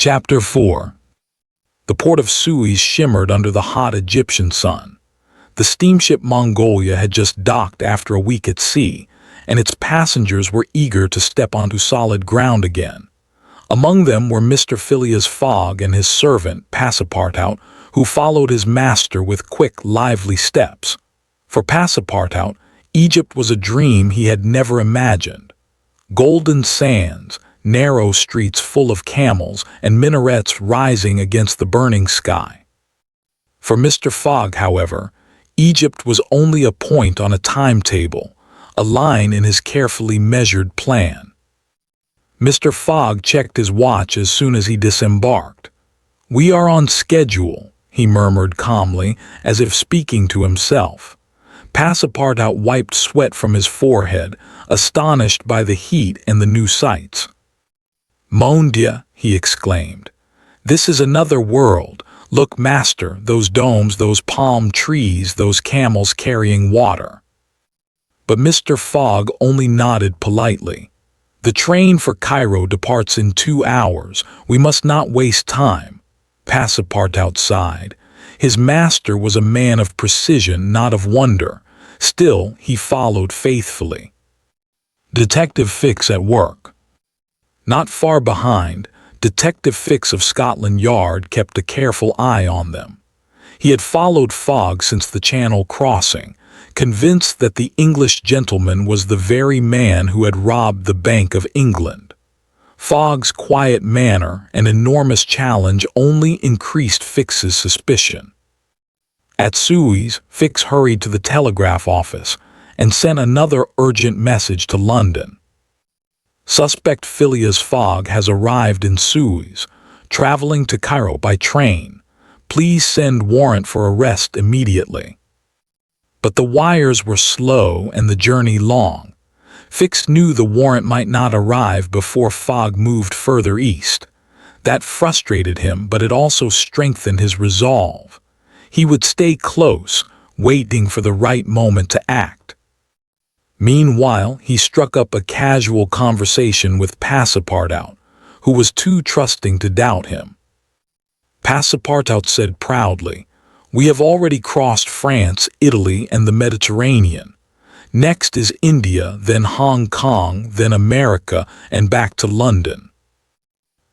Chapter 4. The port of Suez shimmered under the hot Egyptian sun. The steamship Mongolia had just docked after a week at sea, and its passengers were eager to step onto solid ground again. Among them were Mr. Phileas Fogg and his servant, Passepartout, who followed his master with quick, lively steps. For Passepartout, Egypt was a dream he had never imagined. Golden sands, narrow streets full of camels, and minarets rising against the burning sky. For Mr. Fogg, however, Egypt was only a point on a timetable, a line in his carefully measured plan. Mr. Fogg checked his watch as soon as he disembarked. "We are on schedule," he murmured calmly, as if speaking to himself. Passepartout wiped sweat from his forehead, astonished by the heat and the new sights. "Mon Dieu," he exclaimed. "This is another world. Look, master, those domes, those palm trees, those camels carrying water." But Mr. Fogg only nodded politely. "The train for Cairo departs in 2 hours. We must not waste time." Passepartout sighed. His master was a man of precision, not of wonder. Still, he followed faithfully. Detective Fix at work. Not far behind, Detective Fix of Scotland Yard kept a careful eye on them. He had followed Fogg since the Channel crossing, convinced that the English gentleman was the very man who had robbed the Bank of England. Fogg's quiet manner and enormous challenge only increased Fix's suspicion. At Suez, Fix hurried to the telegraph office and sent another urgent message to London. "Suspect Phileas Fogg has arrived in Suez, traveling to Cairo by train. Please send warrant for arrest immediately." But the wires were slow and the journey long. Fix knew the warrant might not arrive before Fogg moved further east. That frustrated him, but it also strengthened his resolve. He would stay close, waiting for the right moment to act. Meanwhile, he struck up a casual conversation with Passepartout, who was too trusting to doubt him. Passepartout said proudly, "We have already crossed France, Italy, and the Mediterranean. Next is India, then Hong Kong, then America, and back to London."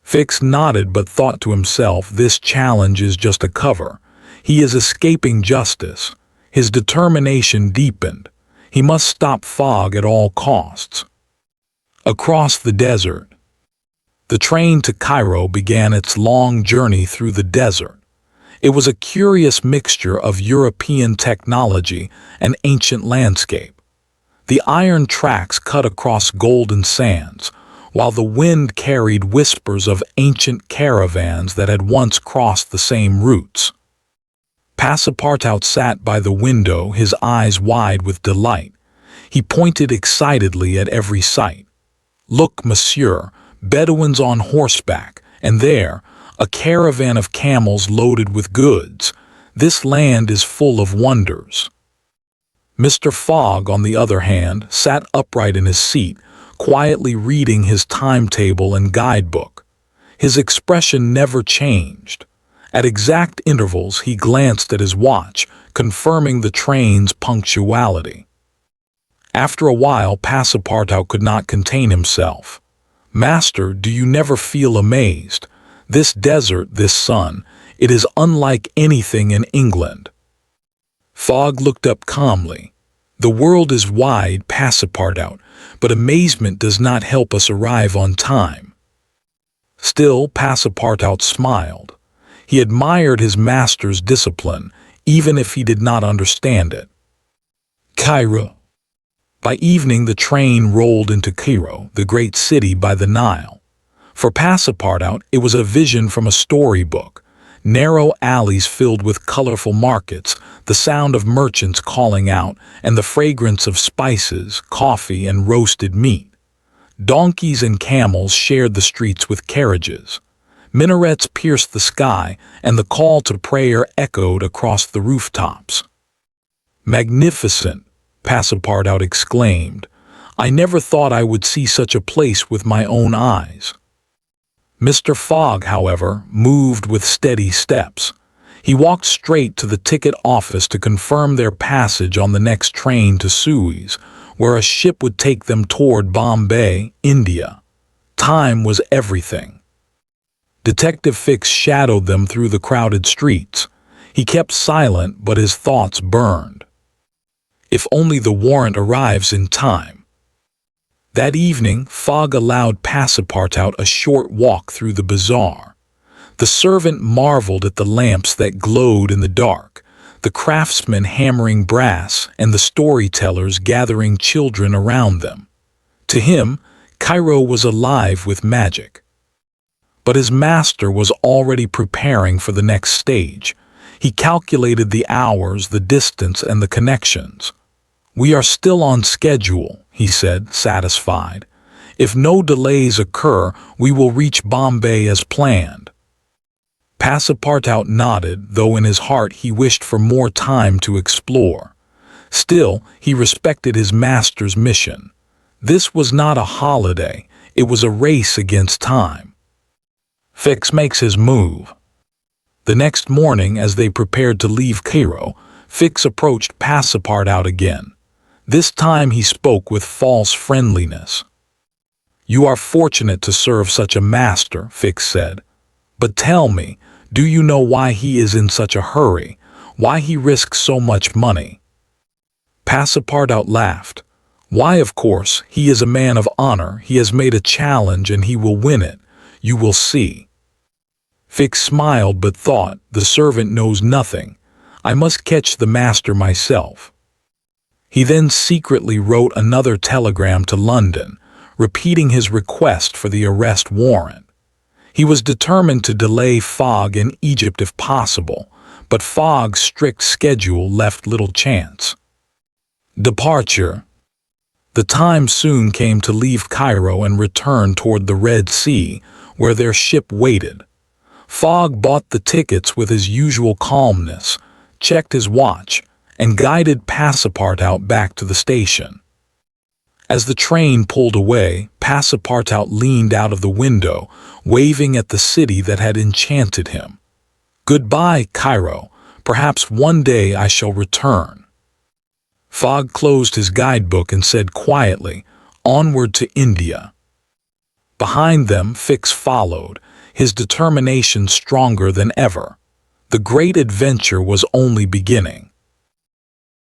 Fix nodded but thought to himself, this challenge is just a cover. He is escaping justice. His determination deepened. He must stop Fogg at all costs. Across the desert. The train to Cairo began its long journey through the desert. It was a curious mixture of European technology and ancient landscape. The iron tracks cut across golden sands, while the wind carried whispers of ancient caravans that had once crossed the same routes. Passepartout sat by the window, his eyes wide with delight. He pointed excitedly at every sight. "Look, monsieur, Bedouins on horseback, and there, a caravan of camels loaded with goods. This land is full of wonders." Mr. Fogg, on the other hand, sat upright in his seat, quietly reading his timetable and guidebook. His expression never changed. At exact intervals, he glanced at his watch, confirming the train's punctuality. After a while, Passepartout could not contain himself. "Master, do you never feel amazed? This desert, this sun, it is unlike anything in England." Fogg looked up calmly. "The world is wide, Passepartout, but amazement does not help us arrive on time." Still, Passepartout smiled. He admired his master's discipline, even if he did not understand it. Cairo. By evening, the train rolled into Cairo, the great city by the Nile. For Passepartout, it was a vision from a storybook. Narrow alleys filled with colorful markets, the sound of merchants calling out, and the fragrance of spices, coffee, and roasted meat. Donkeys and camels shared the streets with carriages. Minarets pierced the sky, and the call to prayer echoed across the rooftops. "Magnificent!" Passepartout exclaimed. "I never thought I would see such a place with my own eyes." Mr. Fogg, however, moved with steady steps. He walked straight to the ticket office to confirm their passage on the next train to Suez, where a ship would take them toward Bombay, India. Time was everything. Detective Fix shadowed them through the crowded streets. He kept silent, but his thoughts burned. If only the warrant arrives in time. That evening, Fogg allowed Passepartout a short walk through the bazaar. The servant marveled at the lamps that glowed in the dark, the craftsmen hammering brass, and the storytellers gathering children around them. To him, Cairo was alive with magic. But his master was already preparing for the next stage. He calculated the hours, the distance, and the connections. "We are still on schedule," he said, satisfied. "If no delays occur, we will reach Bombay as planned." Passepartout nodded, though in his heart he wished for more time to explore. Still, he respected his master's mission. This was not a holiday, it was a race against time. Fix makes his move. The next morning, as they prepared to leave Cairo, Fix approached Passepartout again. This time he spoke with false friendliness. "You are fortunate to serve such a master," Fix said. "But tell me, do you know why he is in such a hurry? Why he risks so much money?" Passepartout laughed. "Why, of course, he is a man of honor. He has made a challenge and he will win it. You will see." Fix smiled but thought, "The servant knows nothing. I must catch the master myself." He then secretly wrote another telegram to London, repeating his request for the arrest warrant. He was determined to delay Fogg in Egypt if possible, but Fogg's strict schedule left little chance. Departure. The time soon came to leave Cairo and return toward the Red Sea, where their ship waited. Fogg bought the tickets with his usual calmness, checked his watch, and guided Passepartout back to the station. As the train pulled away, Passepartout leaned out of the window, waving at the city that had enchanted him. "Goodbye, Cairo. Perhaps one day I shall return." Fogg closed his guidebook and said quietly, "Onward to India." Behind them, Fix followed, his determination stronger than ever. The great adventure was only beginning.